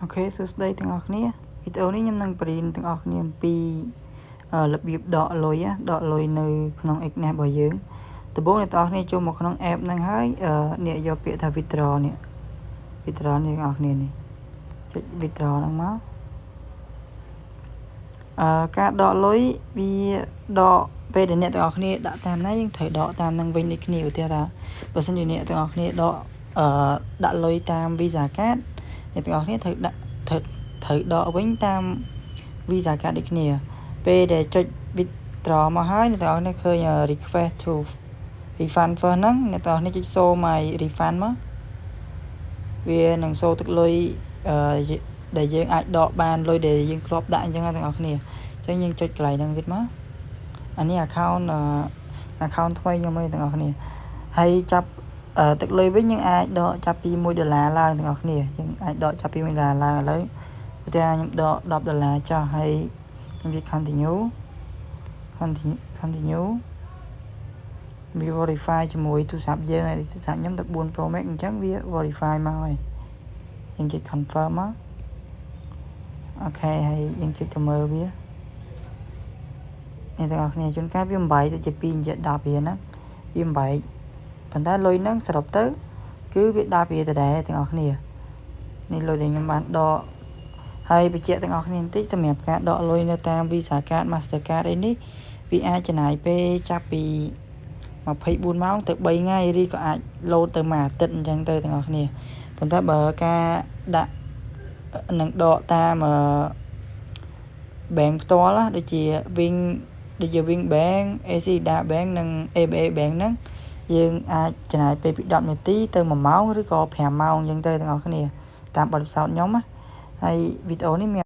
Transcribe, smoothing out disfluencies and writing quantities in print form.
Ok, số đâyទាំងអស់គ្នាវីដេអូនេះខ្ញុំនឹងបរៀនទាំងអស់គ្នាអំពីរបៀបដកលុយនៅក្នុង Xnet របស់យើងដំបូងអ្នកទាំងអស់គ្នាចូលមកក្នុង app ហ្នឹងហើយអ្នកយកពាក្យថា withdraw នេះ withdraw នេះទាំងអស់គ្នានេះចុច withdraw ហ្នឹងមកការដកលុយវាដកពេលដែលអ្នកទាំងអស់គ្នាដាក់តាមណាយើងត្រូវដកតាមនឹងវិញដូចគ្នាឧទាហរណ៍ថាបើសិនជាអ្នកទាំងអស់គ្នាដកដាក់លុយតាម Visa card អ្នកទាំងអស់គ្នាត្រូវដកវិញតាម Visa card ដូចគ្នាពេលដែលចុច withdraw មកហើយអ្នកទាំងអស់គ្នាឃើញ request to refund first ហ្នឹងអ្នកទាំងអស់គ្នាចុច show my refund មកវានឹង show ទឹកលុយដែលយើងអាចដកបានលុយដែលយើងធ្លាប់ដាក់អញ្ចឹងទាំងអស់គ្នាអញ្ចឹងយើងចុចកន្លែងហ្នឹងទៀតមកអានេះ account ថ្មីខ្ញុំឯងទាំងអស់គ្នាហើយចាប់ទឹកលុយវិញយើងអាចដកចាប់ពី$1ឡើងទាំងអស់គ្នាយើងអាចដកចាប់ពី$1ឡើងឥឡូវឧទាហរណ៍ខ្ញុំដក$10ចុះហើយខ្ញុំវា continue វា verify ជាមួយទូរស័ព្ទយើងហើយទូរស័ព្ទខ្ញុំ14 Pro Max អញ្ចឹងវា verify មកហើយយើងចុច confirm មកអូខេហើយយើងចុចទៅមើលវាអ្នកទាំងអស់គ្នាជួនកាលវាបំបែកទៅជា2ជា10រៀលហ្នឹងវាបំបែកប៉ុន្តែលុយហ្នឹងសរុបទៅគឺវា10រៀលដដែលទាំងអស់គ្នានេះលុយដែលខ្ញុំបានដកហើយបញ្ជាក់ទាំងអស់គ្នាបន្តិចសម្រាប់ការដកលុយនៅតាម Visa Card Master Card អីនេះវាអាចចំណាយពេលចាប់ពី24ម៉ោងទៅ3ថ្ងៃឬក៏អាចលោតទៅមួយអាទិត្យអញ្ចឹងទៅទាំងអស់គ្នាប៉ុន្តែបើការដាក់នឹងដកតាមbank ផ្ទាល់ដូចជា Wing Bank ACDA Bank និង ABA Bank ហ្នឹងយើងអាចចំណាយពេលពី10នាទីទៅ1ម៉ោងឬក៏5ម៉ោងអញ្ចឹងទៅទាំងអស់គ្នាតាមបទពិសោធន៍ខ្ញុំណាហើយវីដេអូនេះមាន